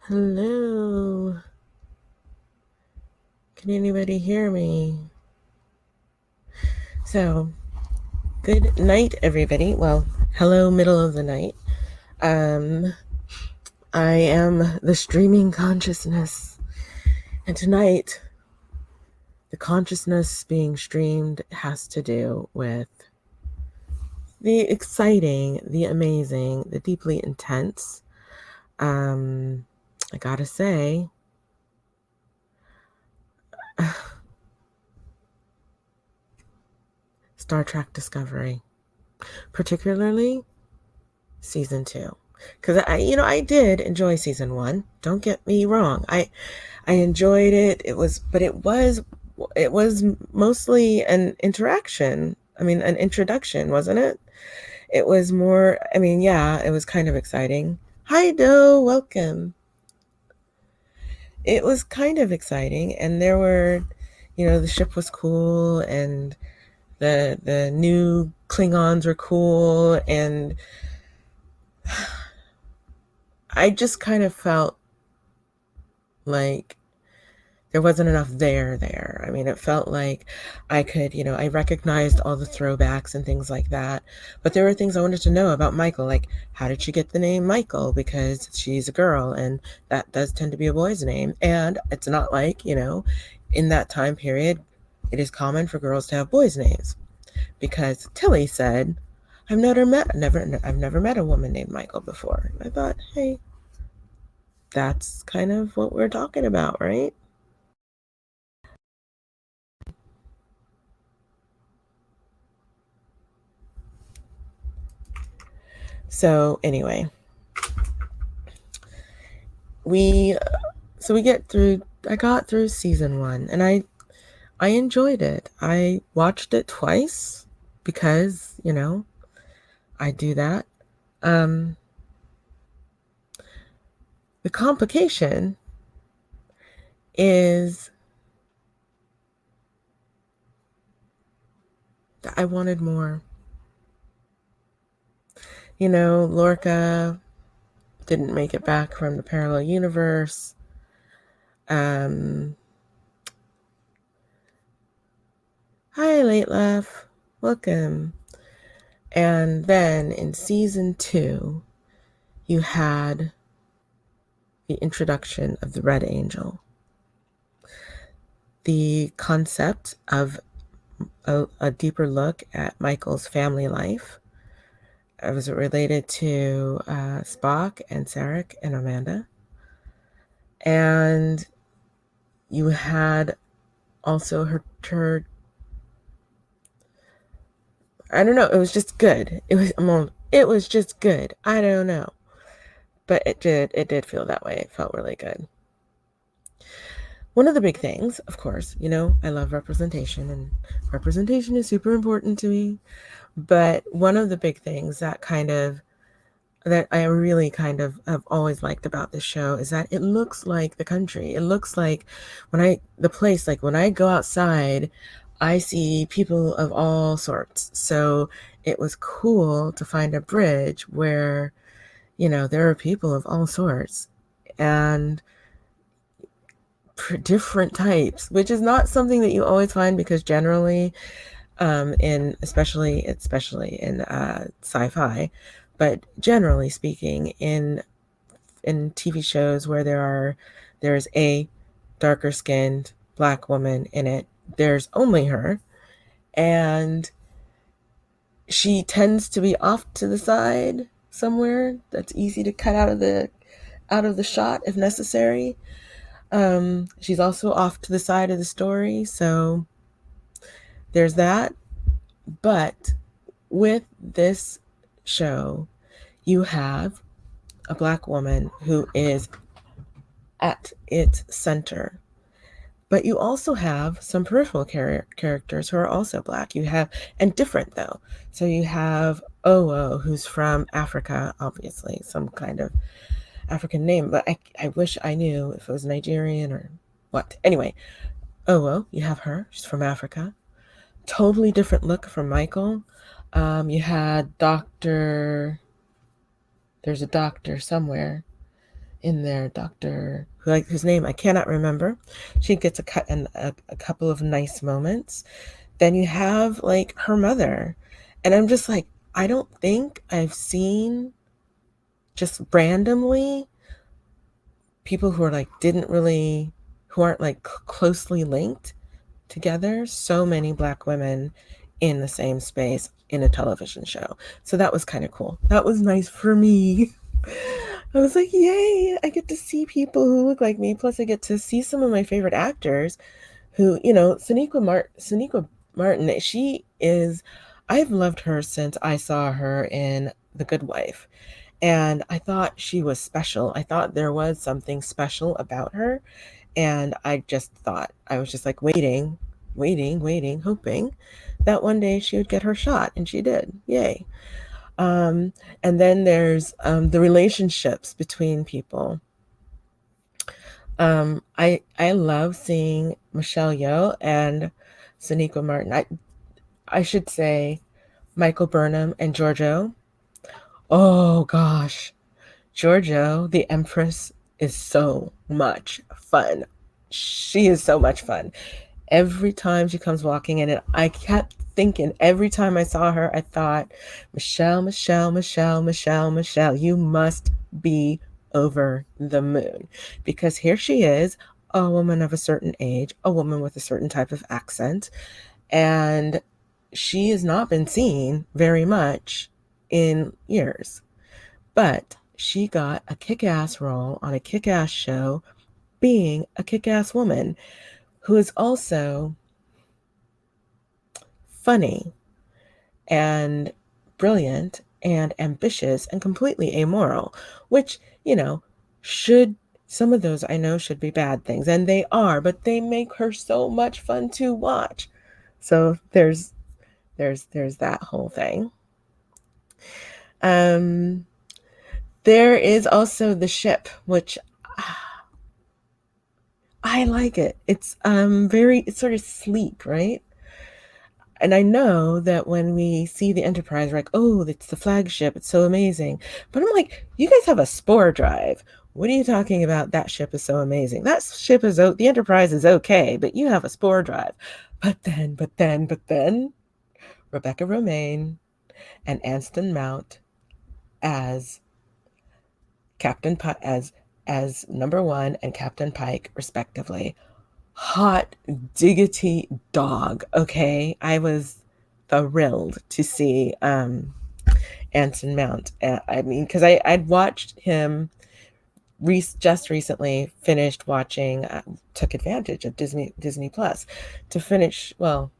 Hello. Can anybody hear me? So, good night, everybody. Well, hello, middle of the night. I am the streaming consciousness, and tonight, the consciousness being streamed has to do with the exciting, the amazing, the deeply intense. I gotta say, Star Trek Discovery, particularly season 2, because I did enjoy season 1. Don't get me wrong. I enjoyed it. It was mostly an interaction. I mean, an introduction, wasn't it? It was more. I mean, yeah, it was kind of exciting. Hi, Doe. Welcome. It was kind of exciting, and there were, the ship was cool, and the new Klingons were cool, and I just kind of felt like there wasn't enough there. I mean, it felt like I recognized all the throwbacks and things like that. But there were things I wanted to know about Michael, like how did she get the name Michael? Because she's a girl, and that does tend to be a boy's name. And it's not like, in that time period, it is common for girls to have boys' names. Because Tilly said, I've never met a woman named Michael before. And I thought, hey, that's kind of what we're talking about, right? So anyway, we so we get through I got through season 1, and I enjoyed it. I watched it twice because, I do that. The complication is that I wanted more. Lorca didn't make it back from the parallel universe. Hi, Late Laugh. Welcome. And then in season 2, you had the introduction of the Red Angel. The concept of a deeper look at Michael's family life. Was it related to Spock and Sarek and Amanda? And you had also her I don't know, it was just good. It was just good. I don't know. But it did feel that way. It felt really good. One of the big things, of course, I love representation, and representation is super important to me. But one of the big things that I really kind of have always liked about this show is that it looks like the country. It looks like when I go outside, I see people of all sorts. So it was cool to find a bridge where, there are people of all sorts and different types, which is not something that you always find, because generally, especially in sci-fi, but generally speaking, in TV shows where there's a darker skinned Black woman in it, there's only her, and she tends to be off to the side somewhere that's easy to cut out of the shot if necessary. She's also off to the side of the story, so there's that. But with this show, you have a Black woman who is at its center. But you also have some peripheral characters who are also Black. You have, and different though. So you have Owo, who's from Africa, obviously, some kind of African name, but I wish I knew if it was Nigerian or what. Anyway, Owo, you have her. She's from Africa. Totally different look from Michael. You had there's a doctor somewhere. in there, Doctor, whose name I cannot remember. She gets a couple of nice moments. Then you have like her mother, and I'm just like, I don't think I've seen just randomly people who are like didn't really who aren't like closely linked together, so many black women in the same space in a television show. So that was kind of cool. That was nice for me. I was like, yay, I get to see people who look like me. Plus, I get to see some of my favorite actors who, Sonequa Martin, I've loved her since I saw her in The Good Wife. And I thought she was special. I thought there was something special about her. And I was just like waiting, hoping that one day she would get her shot. And she did. Yay. Um, and then there's the relationships between people. I love seeing Michelle Yeoh and Sonequa Martin. I should say Michael Burnham and Giorgio. Oh gosh, Giorgio, the Empress, is so much fun. She is so much fun. Every time she comes walking in, and I kept thinking every time I saw her, I thought, Michelle, Michelle, Michelle, Michelle, Michelle, you must be over the moon. Because here she is, a woman of a certain age, a woman with a certain type of accent, and she has not been seen very much in years. But she got a kick ass role on a kick ass show being a kick ass woman who is also funny and brilliant and ambitious and completely amoral, which, should some of those I know should be bad things, and they are, but they make her so much fun to watch. So there's that whole thing. Um there is also the ship, which I like it. It's sort of sleek, right? And I know that when we see the Enterprise, we're like, oh, it's the flagship. It's so amazing. But I'm like, you guys have a spore drive. What are you talking about? That ship is so amazing. The Enterprise is okay, but you have a spore drive. But then, Rebecca Romaine and Anston Mount as Captain Pike, as number one and Captain Pike, respectively. Hot diggity dog. Okay, I was thrilled to see Anson Mount. I mean, because I'd watched him just recently. Finished watching, took advantage of Disney Plus to finish. Well,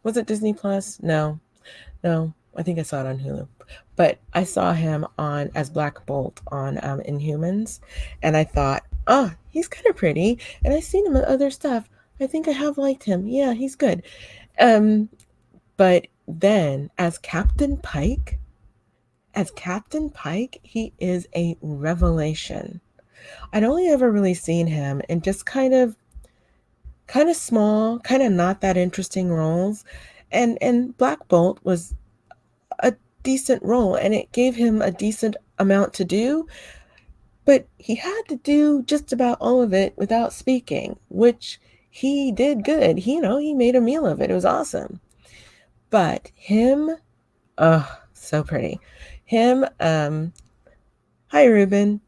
was it Disney Plus? No, I think I saw it on Hulu. But I saw him on as Black Bolt on Inhumans, and I thought, oh, he's kind of pretty. And I've seen him in other stuff. I think I have liked him. Yeah, he's good. Um, but then as Captain Pike, he is a revelation. I'd only ever really seen him in just kind of small, kind of not that interesting roles. And Black Bolt was a decent role, and it gave him a decent amount to do, but he had to do just about all of it without speaking, which he did good. He made a meal of it. It was awesome. But him, oh, so pretty. Him, hi Ruben.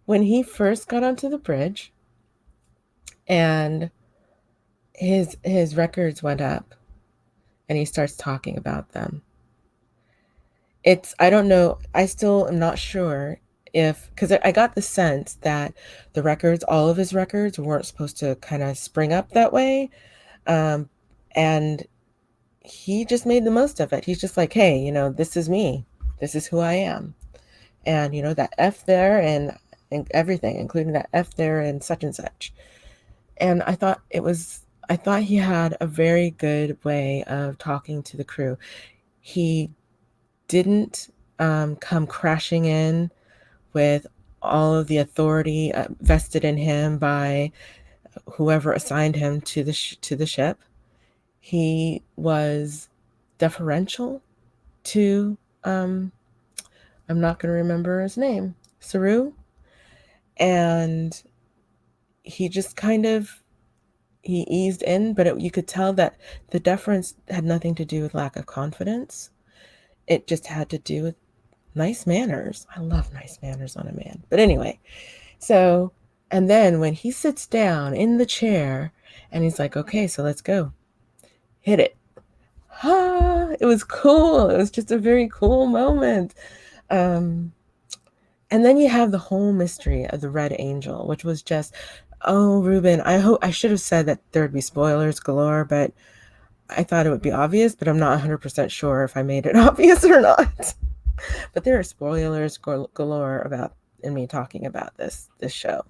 When he first got onto the bridge and his records went up and he starts talking about them. I don't know, I still am not sure because I got the sense that all of his records weren't supposed to kind of spring up that way. Um, and he just made the most of it. He's just like, hey, this is me. This is who I am. And, that F there and everything, including that F there and such. And I thought he had a very good way of talking to the crew. He didn't come crashing in with all of the authority vested in him by whoever assigned him to the ship. He was deferential to I'm not going to remember his name. Saru, and he just kind of he eased in, but you could tell that the deference had nothing to do with lack of confidence. It just had to do with nice manners. I love nice manners on a man. But anyway, so, and then when he sits down in the chair and he's like, okay, so let's go, hit it. It was cool. It was just a very cool moment. Um, and then you have the whole mystery of the Red Angel, which was just, oh, Ruben, I should have said that there'd be spoilers galore, but I thought it would be obvious, but I'm not 100% sure if I made it obvious or not. But there are spoilers galore about in me talking about this show.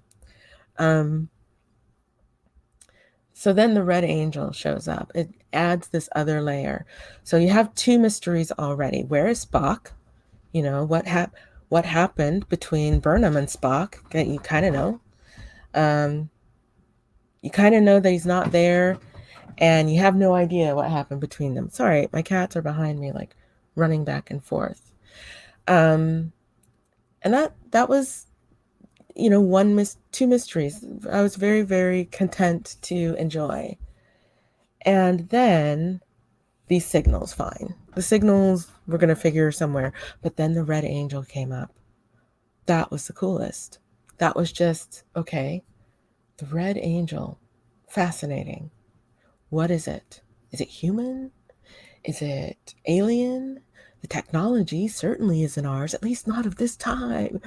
Um, so then the Red Angel shows up. It adds this other layer. So you have two mysteries already. Where is Spock? You know, what happened between Burnham and Spock? You kind of know. You kind of know that he's not there, and you have no idea what happened between them. Sorry, my cats are behind me, like running back and forth. And that was, you know, two mysteries I was very, very content to enjoy. And then these signals, fine. The signals we're going to figure somewhere. But then the Red Angel came up. That was the coolest. That was just, okay, the Red Angel. Fascinating. What is it? Is it human? Is it alien? The technology certainly isn't ours, at least not of this time.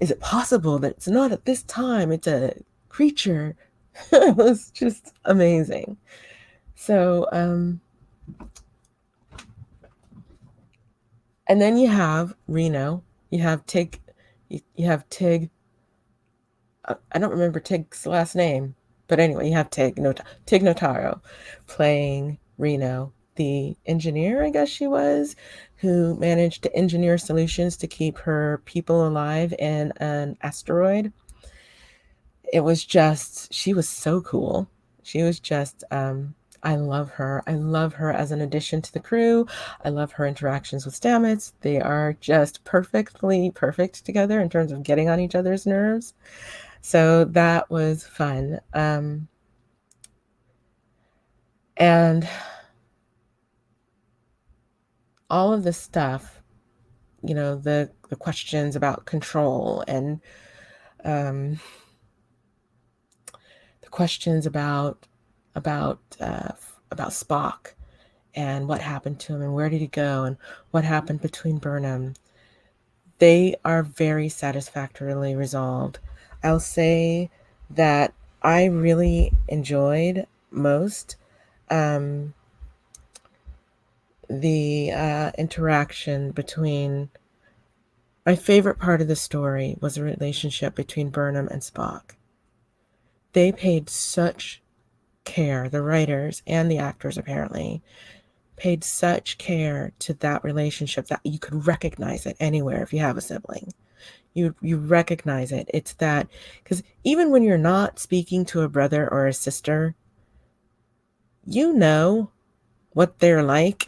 Is it possible that it's not at this time? It's a creature. It was just amazing. So, and then you have Reno. You have Tig. You have Tig. I don't remember Tig's last name, but anyway, you have Tig Notaro playing Reno, the engineer, I guess she was, who managed to engineer solutions to keep her people alive in an asteroid. It was just, she was so cool. She was just, I love her. I love her as an addition to the crew. I love her interactions with Stamets. They are just perfectly perfect together in terms of getting on each other's nerves. So that was fun. And all of the stuff, you know, the questions about control and the questions about Spock and what happened to him and where did he go and what happened between Burnham, they are very satisfactorily resolved. I'll say that I really enjoyed most the interaction between. My favorite part of the story was the relationship between Burnham and Spock. They paid such care, the writers and the actors apparently paid such care to that relationship that you could recognize it anywhere if you have a sibling. You recognize it. It's that, because even when you're not speaking to a brother or a sister, you know what they're like.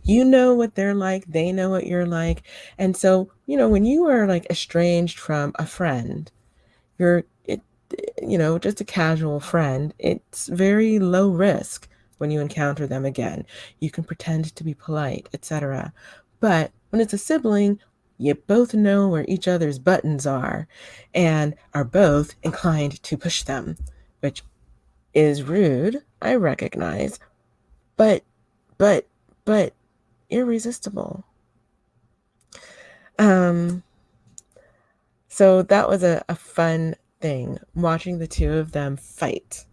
You know what they're like. They know what you're like. And so, you know, when you are like estranged from a friend, just a casual friend, it's very low risk when you encounter them again. You can pretend to be polite, etc. But when it's a sibling, you both know where each other's buttons are and are both inclined to push them, which is rude, I recognize, but but but irresistible. So that was a fun thing, watching the two of them fight.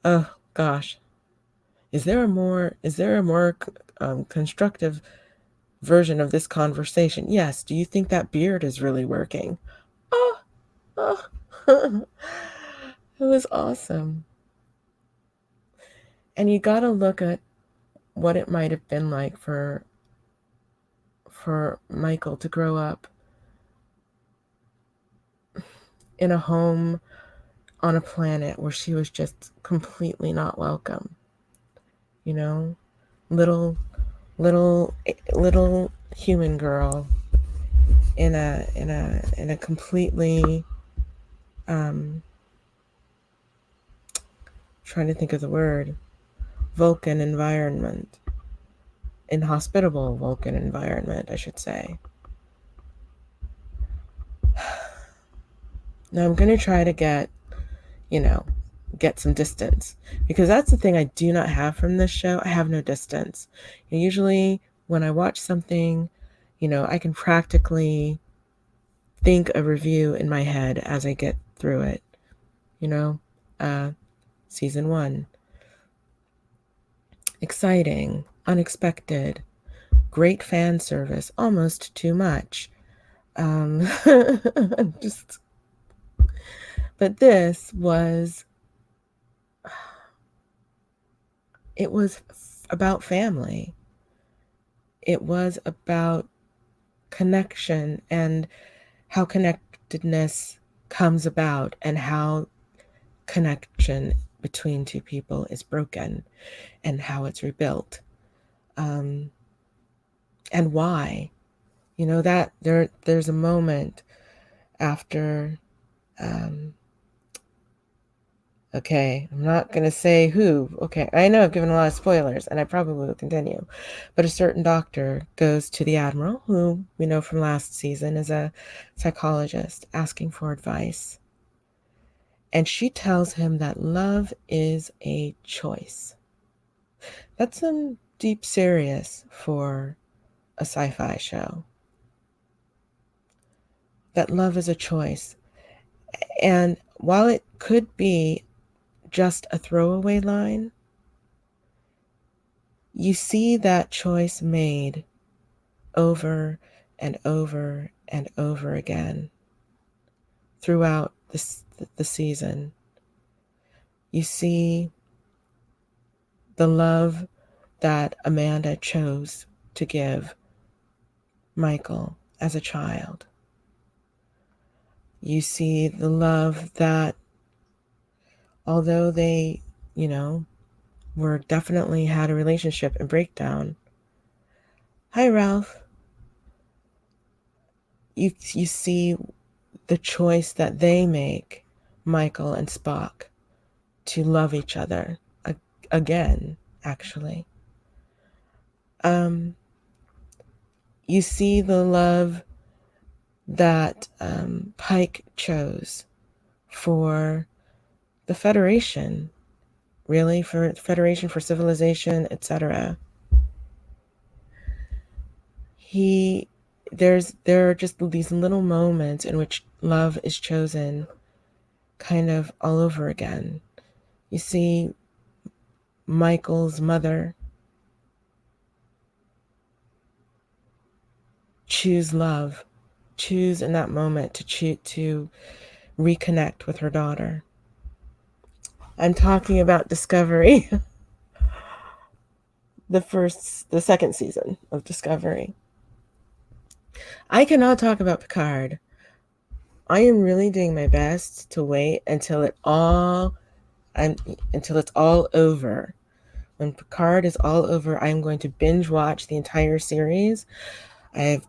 Oh gosh, is there a more constructive version of this conversation? Yes. Do you think that beard is really working? Oh, oh. It was awesome. And you got to look at what it might have been like for Michael to grow up in a home on a planet where she was just completely not welcome. You know, little human girl in a completely trying to think of the word, Vulcan environment, inhospitable Vulcan environment, I should say. Now I'm going to try to get some distance, because that's the thing I do not have from this show. I have no distance. And usually when I watch something, I can practically think a review in my head as I get through it. Season 1, exciting, unexpected, great fan service, almost too much. Just, but this was, it was about family. It was about connection and how connectedness comes about, and how connection between two people is broken and how it's rebuilt. And why. That there's a moment after, okay, I'm not going to say who. Okay, I know I've given a lot of spoilers, and I probably will continue. But a certain doctor goes to the Admiral, who we know from last season is a psychologist, asking for advice. And she tells him that love is a choice. That's some deep serious for a sci-fi show. That love is a choice. And while it could be just a throwaway line, you see that choice made over and over and over again throughout the season. You see the love that Amanda chose to give Michael as a child. You see the love that, although they, were definitely had a relationship and breakdown. Hi, Ralph. You see the choice that they make, Michael and Spock, to love each other again, actually. You see the love that Pike chose for the Federation, really, for Federation, for civilization, etc. There are just these little moments in which love is chosen kind of all over again. You see Michael's mother choose love, choose in that moment to reconnect with her daughter. I'm talking about Discovery. the second season of Discovery. I cannot talk about Picard. I am really doing my best to wait until it's all over. When Picard is all over, I am going to binge watch the entire series. It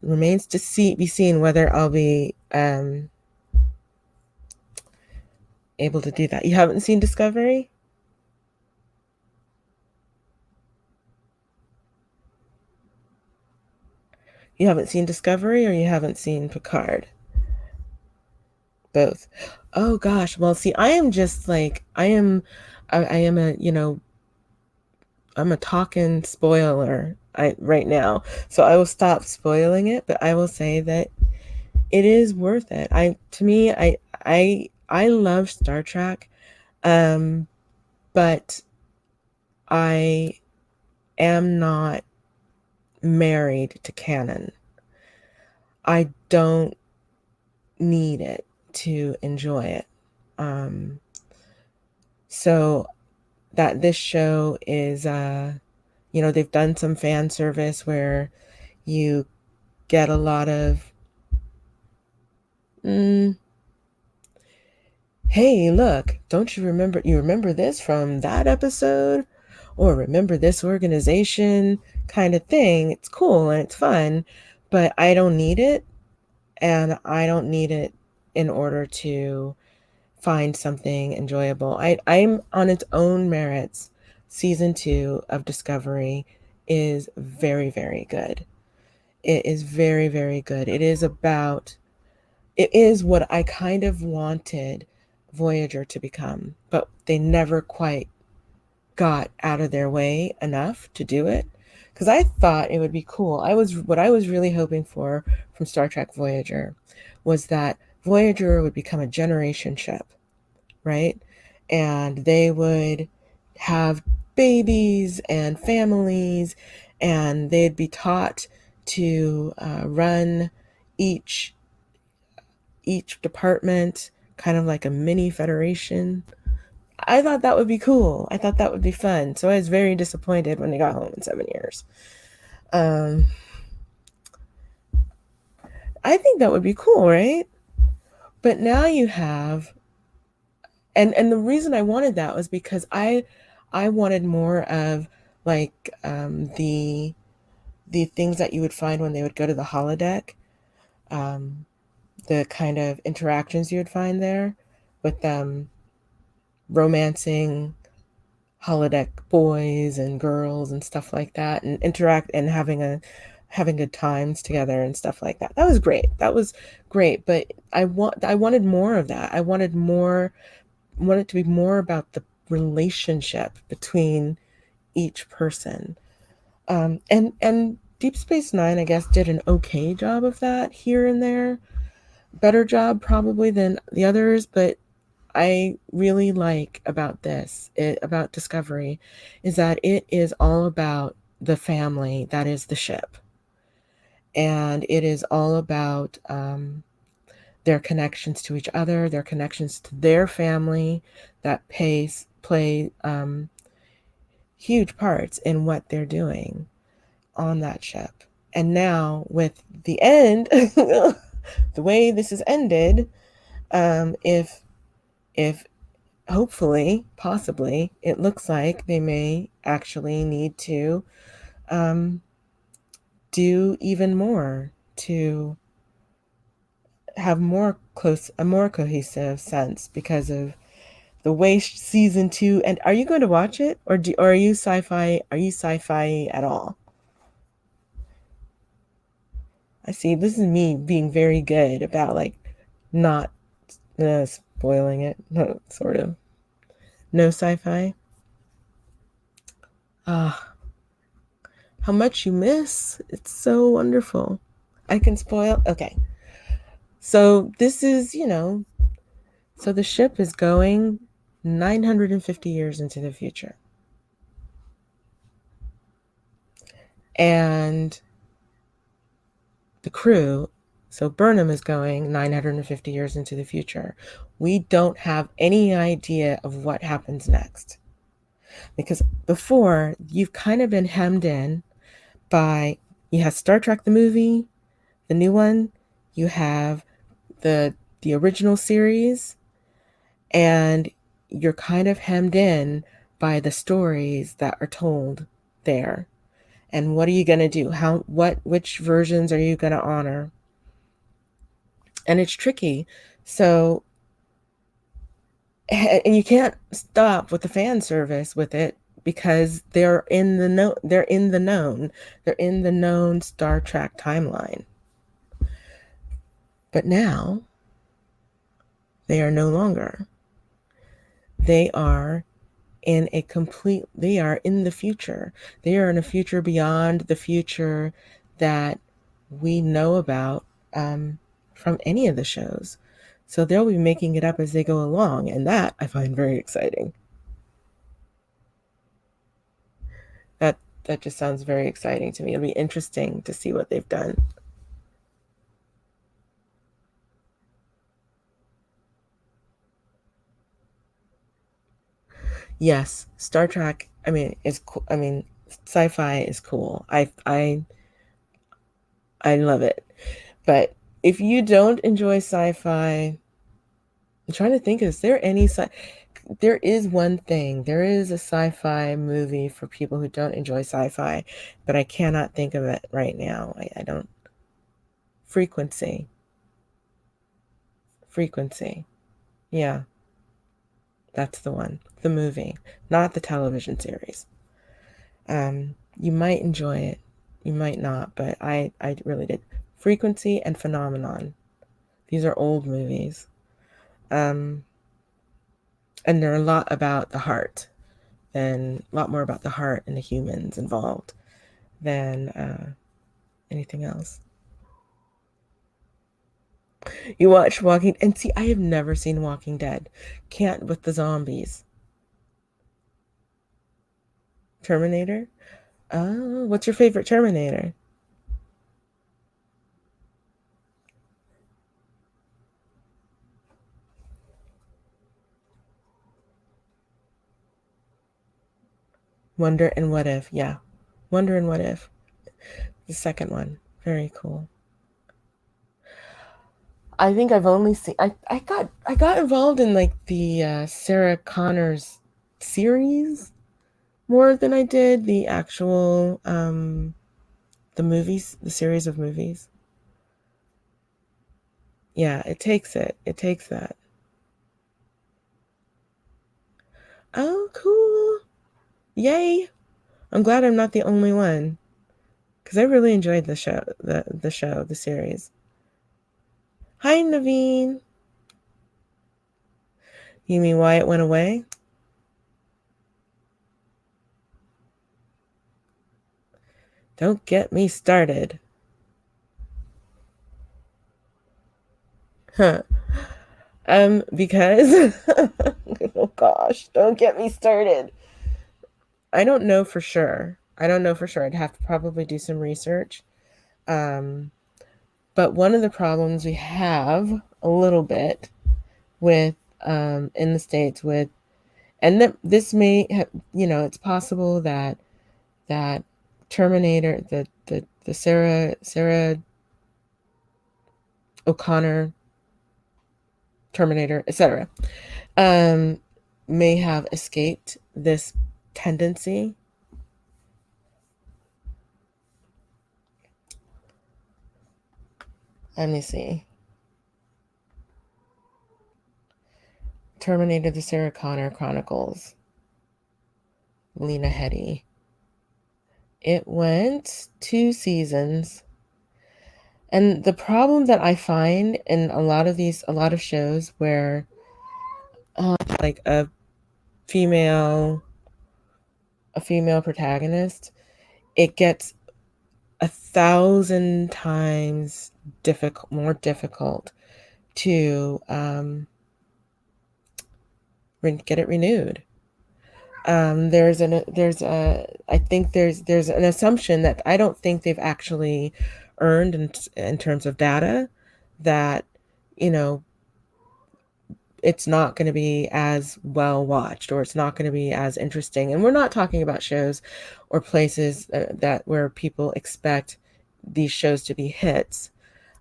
remains to be seen whether I'll be able to do that. You haven't seen Discovery? You haven't seen Discovery, or you haven't seen Picard? Both. Oh gosh. Well, see, I am just like, I am I'm a talking spoiler right now. So I will stop spoiling it, but I will say that it is worth it. I love Star Trek, but I am not married to canon. I don't need it to enjoy it. So that this show is, they've done some fan service where you get a lot of, hey, look, don't you remember this from that episode? Or remember this organization kind of thing. It's cool and it's fun, but I don't need it, and I don't need it in order to find something enjoyable. I'm on its own merits. Season 2 of Discovery is very, very good. It is very, very good. It is what I kind of wanted Voyager to become, but they never quite got out of their way enough to do it. Because I thought it would be cool. What I was really hoping for from Star Trek Voyager was that Voyager would become a generation ship, right? And they would have babies and families, and they'd be taught to run each each department, kind of like a mini federation. I thought that would be cool. I thought that would be fun. So I was very disappointed when they got home in 7 years. Um, I think that would be cool, right? But now you have, and the reason I wanted that was because I wanted more of like the things that you would find when they would go to the holodeck, um, the kind of interactions you would find there with them romancing holodeck boys and girls and stuff like that, and interact and having good times together and stuff like that. That was great. That was great. But I wanted more of that. Wanted to be more about the relationship between each person. And Deep Space Nine, I guess, did an okay job of that here and there. Better job probably than the others, but I really like about Discovery, is that it is all about the family that is the ship. And it is all about their connections to each other, their connections to their family that play huge parts in what they're doing on that ship. And now, with the end, the way this has ended, if hopefully, possibly, it looks like they may actually need to um, do even more to have a more cohesive sense because of the way season 2. And are you going to watch it, or are you sci-fi? Are you sci-fi at all? I see. This is me being very good about like not spoiling it. No, sort of. No sci-fi. Ah, how much you miss. It's so wonderful. I can spoil. Okay. So this is, so the ship is going 950 years into the future. And the crew, so Burnham is going 950 years into the future. We don't have any idea of what happens next. Because before, you've kind of been hemmed in by, you have Star Trek the movie, the new one, you have the original series, and you're kind of hemmed in by the stories that are told there. And what are you going to do? Which versions are you going to honor? And it's tricky. So, and you can't stop with the fan service with it because they're in the known. They're in the known Star Trek timeline. But now they are no longer. They are they are in the future. They are in a future beyond the future that we know about from any of the shows. So they'll be making it up as they go along, and that I find very exciting. That that just sounds very exciting to me. It'll be interesting to see what they've done. Yes, Star Trek. I mean, is cool. I mean, sci-fi is cool. I love it. But if you don't enjoy sci-fi, I'm trying to think, is there any there is one thing. There is a sci-fi movie for people who don't enjoy sci-fi, but I cannot think of it right now. I don't. Frequency. Frequency. Yeah, that's the one. The movie, not the television series. You might enjoy it. You might not, but I really did. Frequency and Phenomenon. These are old movies. Um, and they're a lot about the heart, and a lot more about the heart and the humans involved than anything else. You watch Walking, and see, I have never seen Walking Dead. Can't with the zombies. Terminator? Oh, what's your favorite Terminator? Wonder and What If. Yeah. Wonder and What If. The second one. Very cool. I think I've only seen I got involved in like the Sarah Connor's series more than I did the actual the movies, the series of movies. Yeah, it takes it. It takes that. Oh, cool. Yay. I'm glad I'm not the only one because I really enjoyed the series. Hi, Naveen. You mean why it went away? Don't get me started. Huh. Because oh gosh, don't get me started. I don't know for sure. I don't know for sure. I'd have to probably do some research. Um, but one of the problems we have a little bit with in the States with, and this may have, it's possible that Terminator, the Sarah O'Connor Terminator, etc., um, may have escaped this tendency. Let me see. Terminator: The Sarah Connor Chronicles. Lena Headey. It went 2 seasons. And the problem that I find in a lot of shows where like female a female protagonist, it gets 1,000 times more difficult to get it renewed. I think there's an assumption that I don't think they've actually earned in terms of data that, you know, it's not going to be as well watched or it's not going to be as interesting. And we're not talking about shows or places that where people expect these shows to be hits,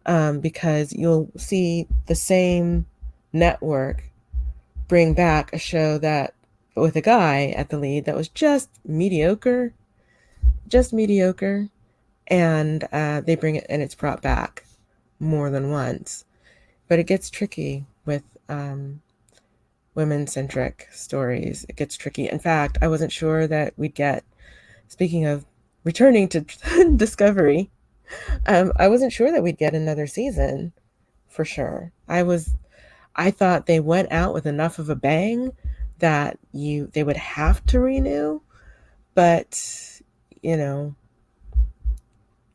because you'll see the same network bring back a show that with a guy at the lead that was just mediocre, and they bring it and it's brought back more than once. But it gets tricky with women-centric stories. It gets tricky. In fact, I wasn't sure that we'd get. Speaking of returning to Discovery, I wasn't sure that we'd get another season for sure. I thought they went out with enough of a bang that they would have to renew, but you know,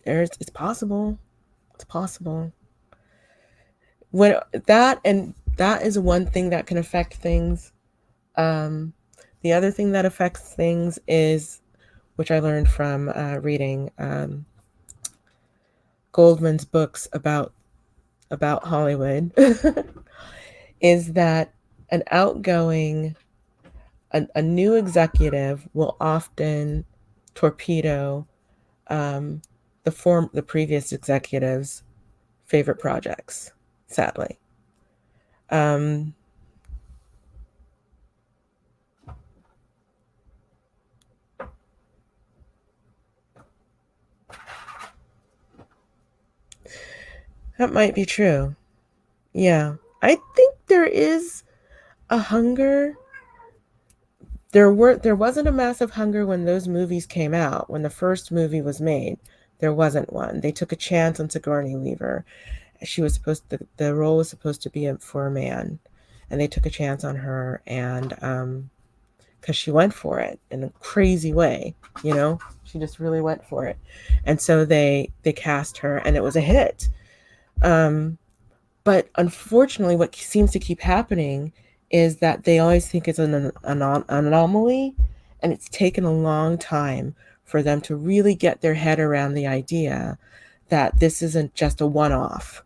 it's possible. It's possible. When that is one thing that can affect things. Um, the other thing that affects things is, which I learned from reading Goldman's books about Hollywood, is that an outgoing a new executive will often torpedo um, the previous executive's favorite projects. Sadly, um, That might be true. Yeah. I think there is a hunger. There wasn't a massive hunger when those movies came out. When the first movie was made, there wasn't one. They took a chance on Sigourney Weaver. She was supposed the role was supposed to be for a man, and they took a chance on her, and because she went for it in a crazy way, you know, she just really went for it, and so they cast her, and it was a hit. Um, but unfortunately, what seems to keep happening is that they always think it's an anomaly, and it's taken a long time for them to really get their head around the idea that this isn't just a one off,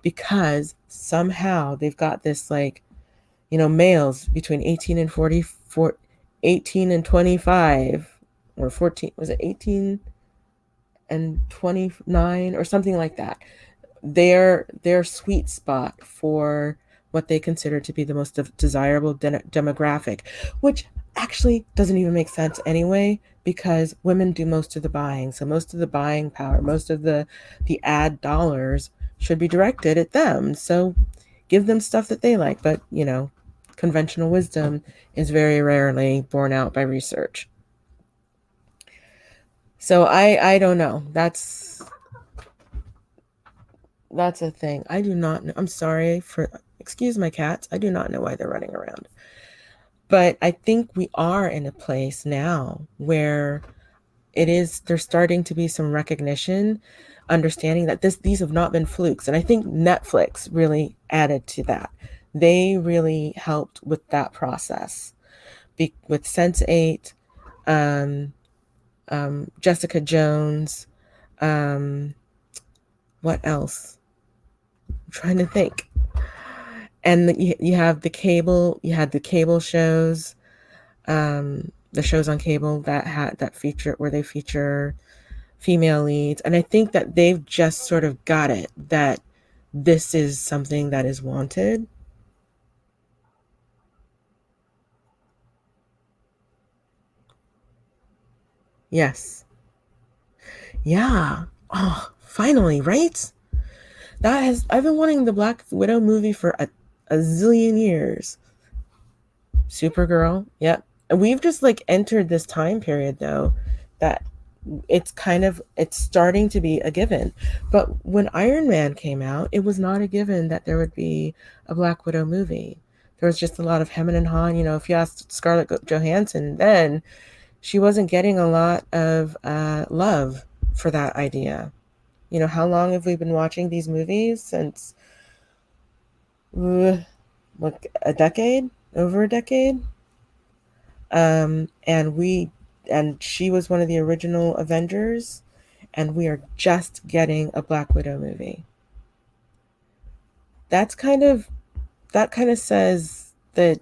because somehow they've got this, like, you know, males between 18 and 44, 18 and 25, or 14, was it 18 and 29 or something like that, their sweet spot for what they consider to be the most desirable demographic, which actually doesn't even make sense anyway, because women do most of the buying. So most of the buying power, most of the ad dollars should be directed at them. So give them stuff that they like, but you know, conventional wisdom is very rarely borne out by research. So I don't know. That's a thing. I do not know. I'm sorry for, excuse my cats. I do not know why they're running around. But I think we are in a place now where there's starting to be some recognition, understanding that these have not been flukes. And I think Netflix really added to that. They really helped with that process. With Sense8, um, Jessica Jones, um, what else? I'm trying to think. And you have you had the cable shows, the shows on cable that feature, where they feature female leads, and I think that they've just sort of got it, that this is something that is wanted. Yes. Yeah. Oh, finally, right? I've been wanting the Black Widow movie for a zillion years. Supergirl, yep. And we've just like entered this time period though, that it's starting to be a given. But when Iron Man came out, it was not a given that there would be a Black Widow movie. There was just a lot of hem and hawing. You know, if you asked Scarlett Johansson then, she wasn't getting a lot of love for that idea. You know, how long have we been watching these movies? Since like a decade, over a decade. And she was one of the original Avengers, and we are just getting a Black Widow movie. That's kind of that kind of says that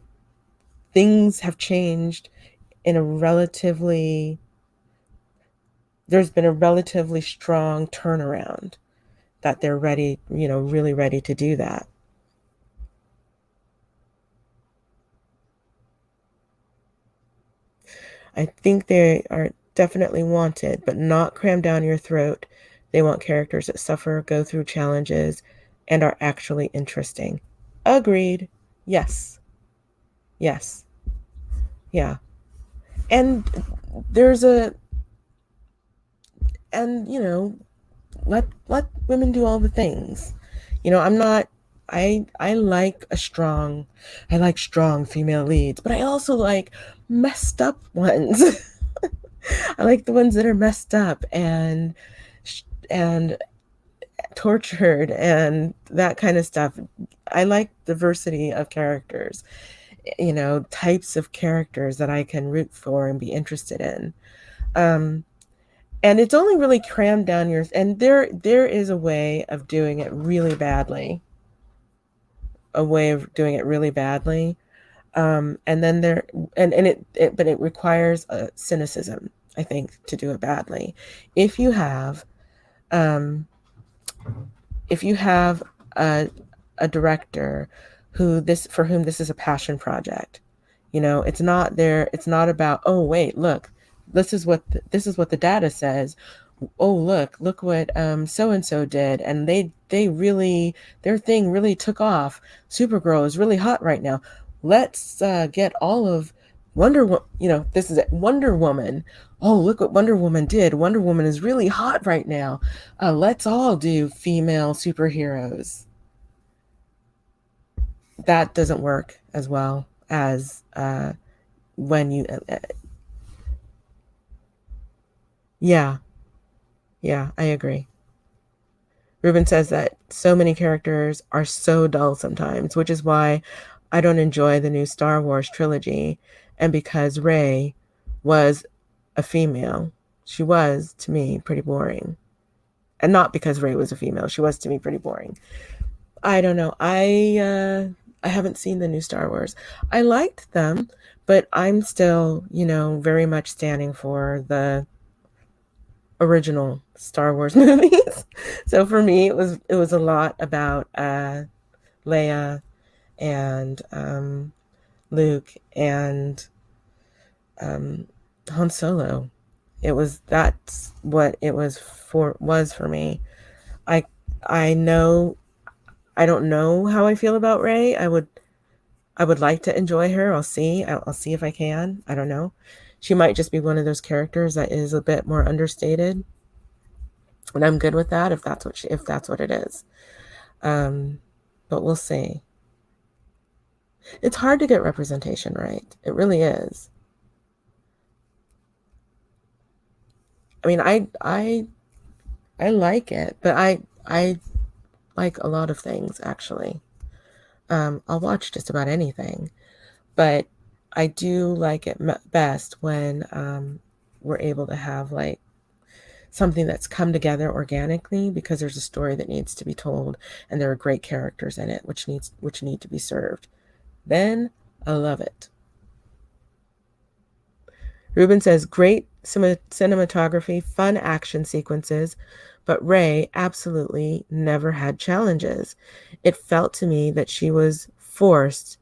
things have changed in a relatively there's been a relatively strong turnaround, that they're ready, you know, really ready to do that. I think they are definitely wanted, but not crammed down your throat. They want characters that suffer, go through challenges, and are actually interesting. Agreed. Yes. Yes. Yeah. And there's a and you know, let women do all the things. You know, I'm not I like I like strong female leads, but I also like messed up ones. I like the ones that are messed up and tortured and that kind of stuff. I like diversity of characters, you know, types of characters that I can root for and be interested in. Um, and it's only really crammed down your, and there is a way of doing it really badly, a way of doing it really badly. And then but it requires a cynicism, I think, to do it badly. If you have um, if you have a director for whom this is a passion project, you know, it's not about, oh wait, look, this is what the data says, oh, look what so and so did, and they really, their thing really took off. Supergirl is really hot right now. Let's get all of this is it, Wonder Woman. Oh, look what Wonder Woman did. Wonder Woman is really hot right now. Let's all do female superheroes. That doesn't work as well as when you yeah, yeah, I agree. Ruben says that so many characters are so dull sometimes, which is why I don't enjoy the new Star Wars trilogy. And because Rey was a female, she was, to me, pretty boring. And not because Rey was a female, she was, to me, pretty boring. I don't know. I haven't seen the new Star Wars. I liked them, but I'm still, very much standing for the original Star Wars movies. So for me, it was a lot about Leia and Luke and um, Han Solo. That's what it was for me. I I know I don't know how I feel about Rey. I would like to enjoy her. I'll see. I'll see if I can. I don't know. She might just be one of those characters that is a bit more understated, and I'm good with that if that's what it is. Um, but we'll see. It's hard to get representation right. It really is. I mean, I like it, but I like a lot of things actually. I'll watch just about anything, but I do like it best when we're able to have like something that's come together organically because there's a story that needs to be told and there are great characters in it which need to be served. Then I love it. Ruben says great cinematography, fun action sequences, but Ray absolutely never had challenges. It felt to me that she was forced,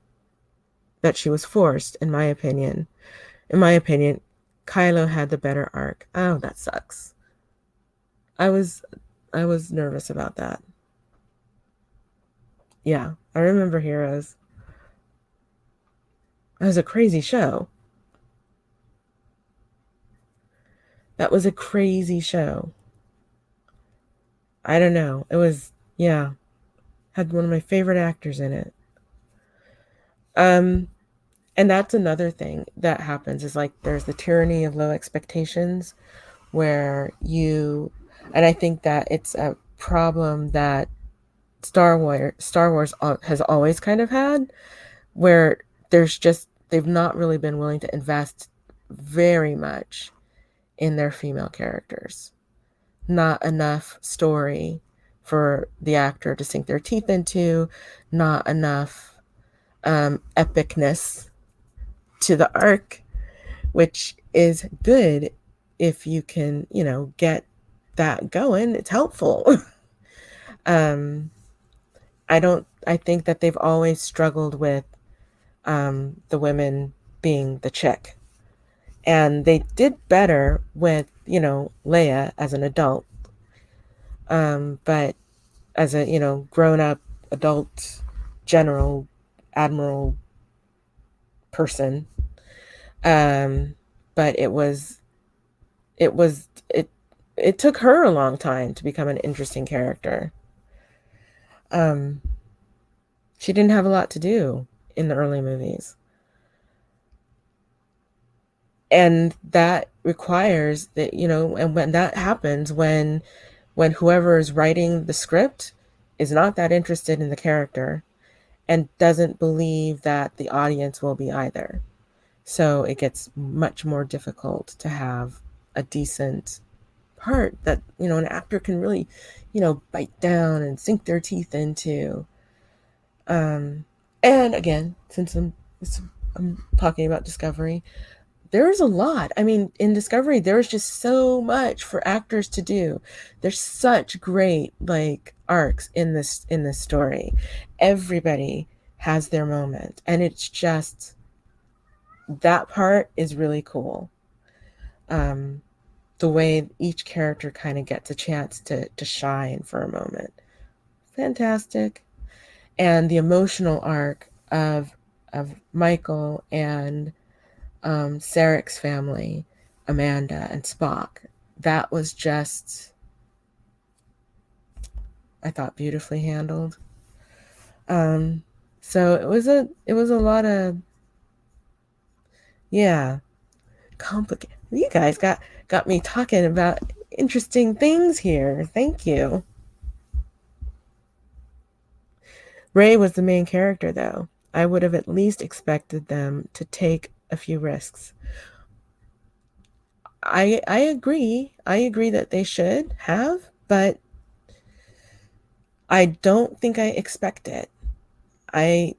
in my opinion. In my opinion, Kylo had the better arc. Oh, that sucks. I was I was nervous about that. Yeah, I remember Heroes. That was a crazy show. That was a crazy show. I don't know. It was, yeah, had one of my favorite actors in it. Um, and that's another thing that happens is like there's the tyranny of low expectations where and I think that it's a problem that Star Wars has always kind of had, where they've not really been willing to invest very much in their female characters. Not enough story for the actor to sink their teeth into, not enough epicness to the arc, which is good if you can, get that going. It's helpful. um, I think that they've always struggled with the women being the chick. And they did better with, Leia as an adult. But as a, grown up adult general admiral person, um, but it was it took her a long time to become an interesting character. Um, she didn't have a lot to do in the early movies. And that requires that, and when that happens, when whoever is writing the script is not that interested in the character and doesn't believe that the audience will be either. So it gets much more difficult to have a decent part that, an actor can really, bite down and sink their teeth into. Um, and again, I'm talking about Discovery, there's a lot. I mean, in Discovery, there's just so much for actors to do. There's such great like arcs in this story. Everybody has their moment, and it's just that part is really cool. Um, the way each character kind of gets a chance to shine for a moment. Fantastic. And the emotional arc of Michael and Sarek's family, Amanda and Spock, that was just, I thought, beautifully handled. Um, so it was a lot of, yeah, complicated. You guys got me talking about interesting things here. Thank you. Ray was the main character, though. I would have at least expected them to take a few risks. I agree. I agree that they should have, but I don't think I expect it. I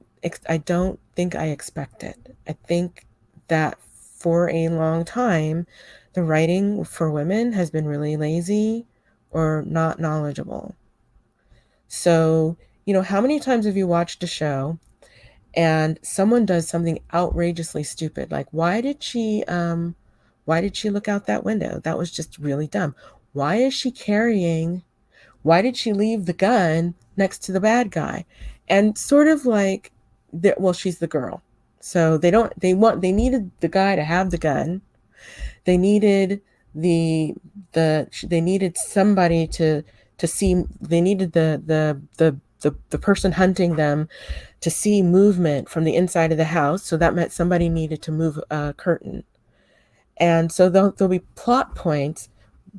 don't think I expect it. I think that for a long time, the writing for women has been really lazy or not knowledgeable. So, how many times have you watched a show and someone does something outrageously stupid? Like, why did she look out that window? That was just really dumb. Why is she carrying Why did she leave the gun next to the bad guy? And sort of like that, well, she's the girl. So they needed the guy to have the gun. They needed they needed somebody to see, they needed the person hunting them to see movement from the inside of the house. So that meant somebody needed to move a curtain. And so there'll be plot points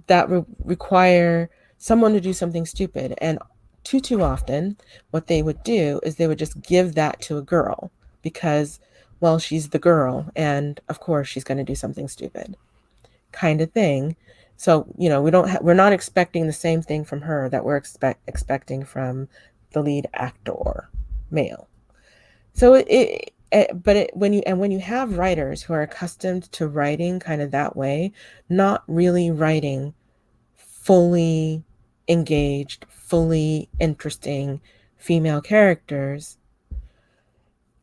that require someone to do something stupid. And too often, what they would do is they would just give that to a girl because, well, she's the girl, and of course she's going to do something stupid, kind of thing. So we're not expecting the same thing from her that we're expecting from the lead actor, male. So when you have writers who are accustomed to writing kind of that way, not really writing fully engaged, fully interesting female characters.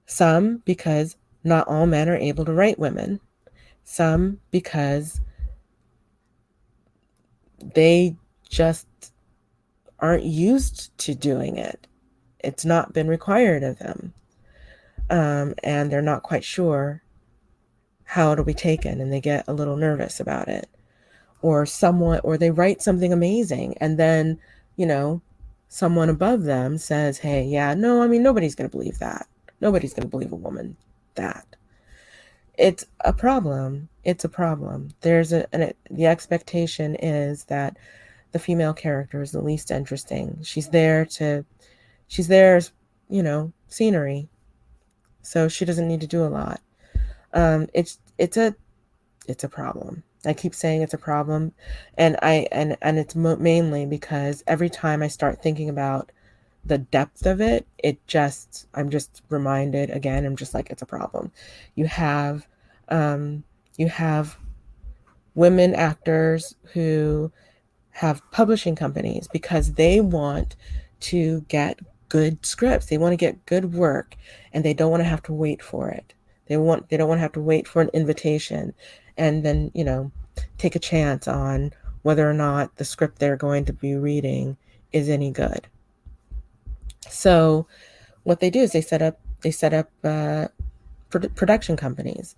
Some because not all men are able to write women. Some because they just aren't used to doing it. It's not been required of them. And they're not quite sure how it'll be taken, and they get a little nervous about it. Or they write something amazing, and then someone above them says, hey, yeah, no, I mean, nobody's going to believe that. Nobody's going to believe a woman that. It's a problem. It's a problem. The expectation is that the female character is the least interesting. She's there as scenery, so she doesn't need to do a lot. It's a problem. I keep saying it's a problem, and it's mainly because every time I start thinking about the depth of it, I'm just reminded again. I'm just like, it's a problem. You have um, you have women actors who have publishing companies because they want to get good scripts. They want to get good work, and they don't want to have to wait for it. They don't want to have to wait for an invitation and then, take a chance on whether or not the script they're going to be reading is any good. So what they do is they set up production companies.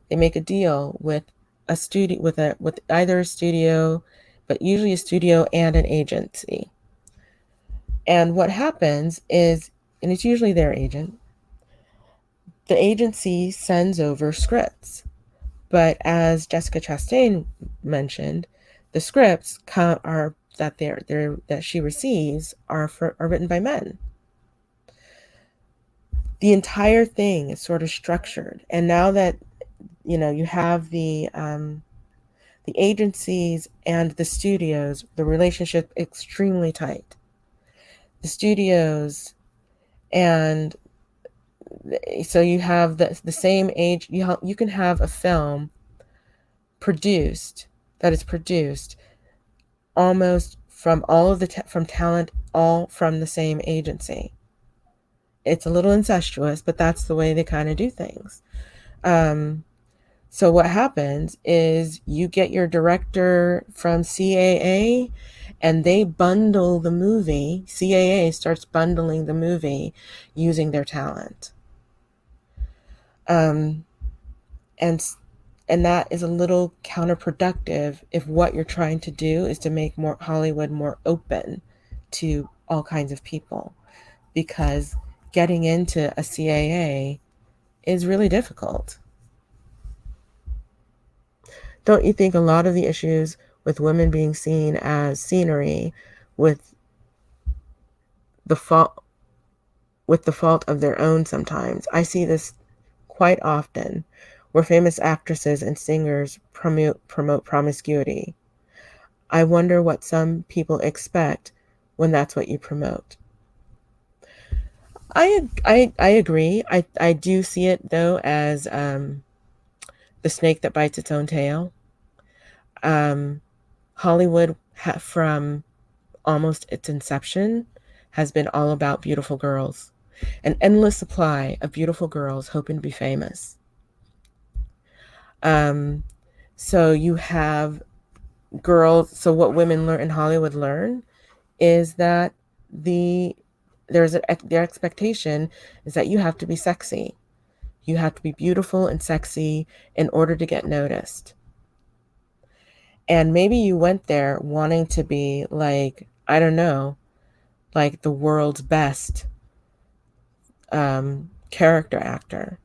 They make a deal with a studio, with either a studio, but usually a studio and an agency. And what happens is, and it's usually their agent, the agency sends over scripts. But as Jessica Chastain mentioned, the scripts that she receives are written by men. The entire thing is sort of structured, and now that you have the agencies and the studios, the relationship extremely tight. The studios, and so you have the same age. You can have a film produced almost from all of from talent, all from the same agency. It's a little incestuous, but that's the way they kind of do things. So what happens is you get your director from CAA and they bundle the movie. CAA starts bundling the movie using their talent. Um, and and that is a little counterproductive if what you're trying to do is to make more Hollywood more open to all kinds of people, because getting into a CAA is really difficult. Don't you think a lot of the issues with women being seen as scenery with the fault of their own sometimes? I see this quite often where famous actresses and singers promote promiscuity. I wonder what some people expect when that's what you promote. I agree. I do see it though as the snake that bites its own tail. Um, Hollywood from almost its inception has been all about beautiful girls, an endless supply of beautiful girls hoping to be famous. Um, so you have girls. So what women learn in Hollywood learn is that the their expectation is that you have to be sexy. You have to be beautiful and sexy in order to get noticed. And maybe you went there wanting to be like, I don't know, like the world's best character actor.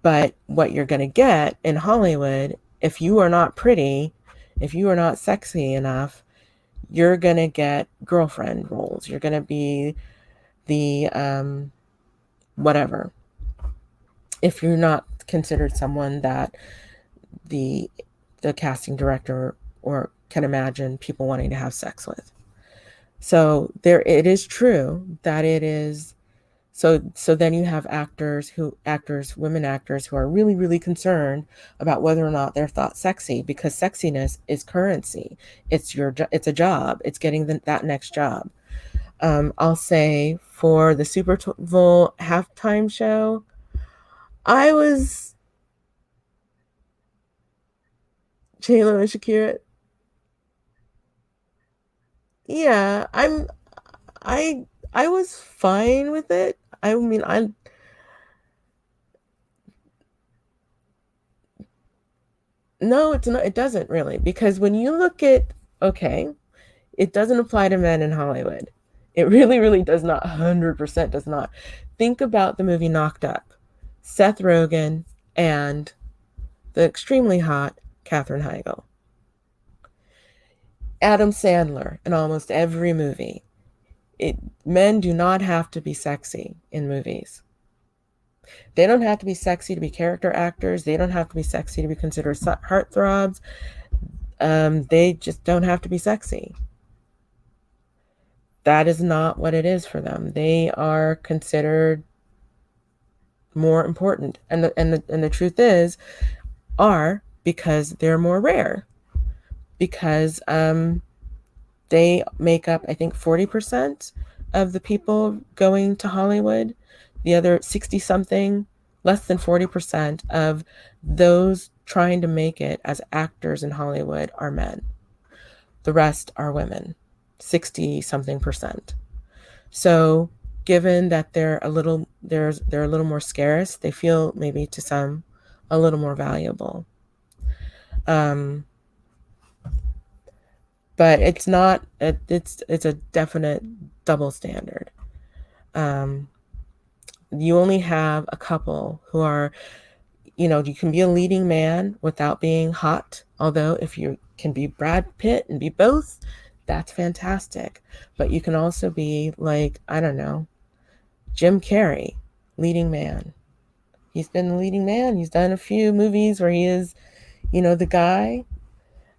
But what you're going to get in Hollywood, if you are not pretty, if you are not sexy enough, you're going to get girlfriend roles. You're going to be the whatever. If you're not considered someone that the casting director or can imagine people wanting to have sex with. So there, it is true that it is. So then you have women actors who are really, really concerned about whether or not they're thought sexy, because sexiness is currency. It's a job. It's getting that next job. I'll say for the Super Bowl halftime show, I was J-Lo and Shakira. Yeah, I I was fine with it. I mean, I no, it's not. It doesn't really, because when you look at, okay, it doesn't apply to men in Hollywood. It really, really does not. 100% does not. Think about the movie Knocked Up. Seth Rogen and the extremely hot Katherine Heigl. Adam Sandler in almost every movie. Men do not have to be sexy in movies. They don't have to be sexy to be character actors. They don't have to be sexy to be considered heartthrobs. They just don't have to be sexy. That is not what it is for them. They are considered more important, and the truth is, are because they're more rare. Because they make up, I think, 40% of the people going to Hollywood. The other 60 something, less than 40% of those trying to make it as actors in Hollywood are men. The rest are women, 60 something percent. So given that they're a little more scarce, they feel maybe to some a little more valuable. Um, but it's not, it's a definite double standard. You only have a couple who are, you can be a leading man without being hot. Although if you can be Brad Pitt and be both, that's fantastic. But you can also be like, I don't know, Jim Carrey, leading man. He's been the leading man. He's done a few movies where he is, the guy.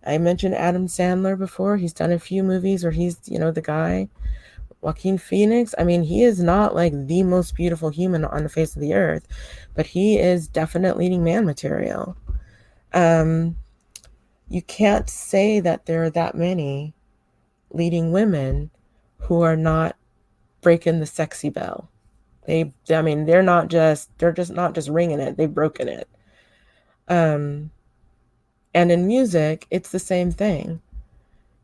I mentioned Adam Sandler before. He's done a few movies where he's, the guy. Joaquin Phoenix, I mean, he is not like the most beautiful human on the face of the earth, but he is definite leading man material. You can't say that there are that many leading women who are not breaking the sexy bell. I mean, they're just not just ringing it, they've broken it. Um, and in music, it's the same thing.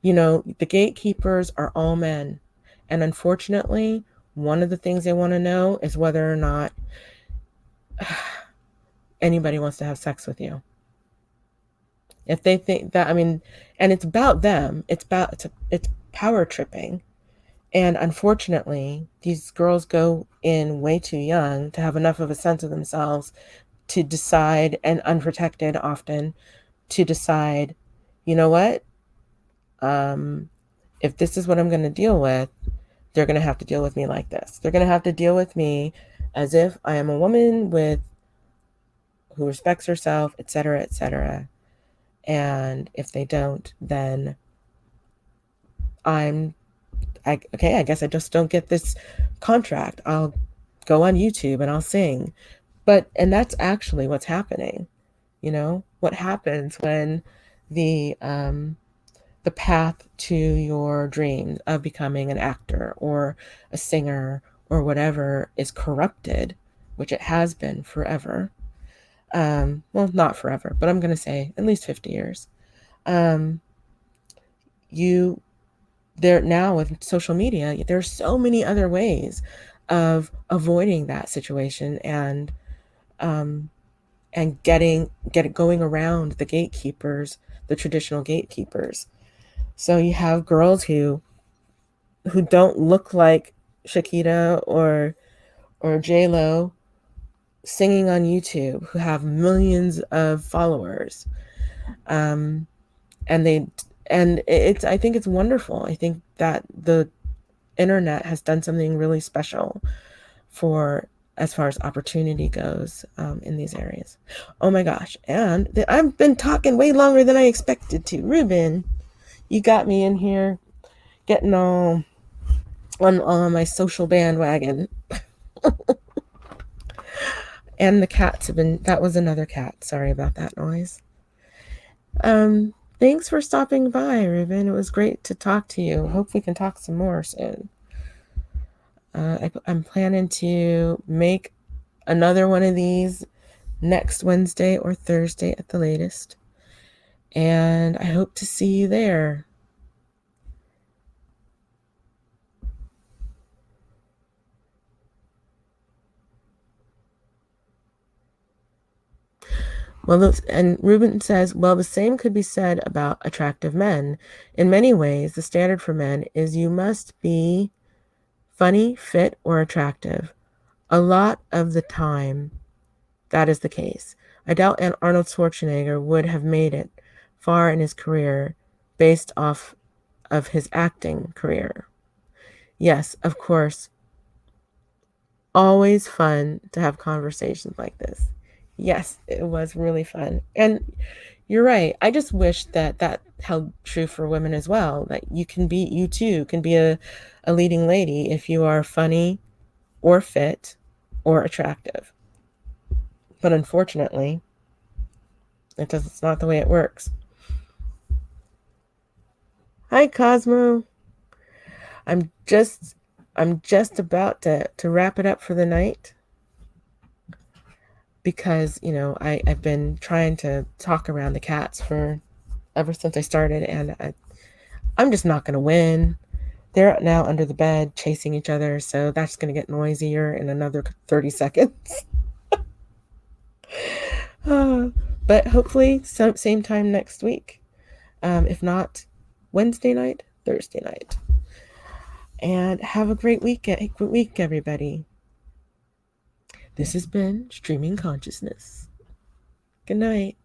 You know, the gatekeepers are all men. And unfortunately, one of the things they want to know is whether or not anybody wants to have sex with you. If they think that, I mean, and it's about them, it's power tripping. And unfortunately, these girls go in way too young to have enough of a sense of themselves to decide, and unprotected often, to decide, you know what? Um, if this is what I'm going to deal with, they're going to have to deal with me like this. They're going to have to deal with me as if I am a woman with who respects herself, etc., etc. And if they don't, then I guess I just don't get this contract. I'll go on YouTube and I'll sing. And that's actually what's happening. You know, what happens when the um, the path to your dream of becoming an actor or a singer or whatever is corrupted, which it has been forever. Well, not forever, but I'm going to say at least 50 years. Um, you there now with social media, there's so many other ways of avoiding that situation um, and get it going around the gatekeepers, the traditional gatekeepers. So you have girls who don't look like Shakira or J Lo singing on YouTube, who have millions of followers, um, and they and it's I think it's wonderful. I think that the internet has done something really special for as far as opportunity goes in these areas. Oh my gosh! And I've been talking way longer than I expected to. Ruben, you got me in here getting all on my social bandwagon. And the cats have been, that was another cat. Sorry about that noise. Thanks for stopping by, Ruben. It was great to talk to you. Hope we can talk some more soon. I'm planning to make another one of these next Wednesday or Thursday at the latest. And I hope to see you there. Well, and Ruben says, well, the same could be said about attractive men. In many ways, the standard for men is you must be funny, fit, or attractive. A lot of the time, that is the case. I doubt Arnold Schwarzenegger would have made it far in his career based off of his acting career. Yes, of course, always fun to have conversations like this. Yes, it was really fun. And you're right. I just wish that that held true for women as well. That you too can be a leading lady if you are funny or fit or attractive. But unfortunately, it's not the way it works. Hi, Cosmo. I'm just I'm just about to wrap it up for the night because, I've been trying to talk around the cats for ever since I started, and I'm just not going to win. They're now under the bed chasing each other, so that's going to get noisier in another 30 seconds. uh, but hopefully, same time next week. If not, Wednesday night, Thursday night. And have a great week, everybody. This has been Streaming Consciousness. Good night.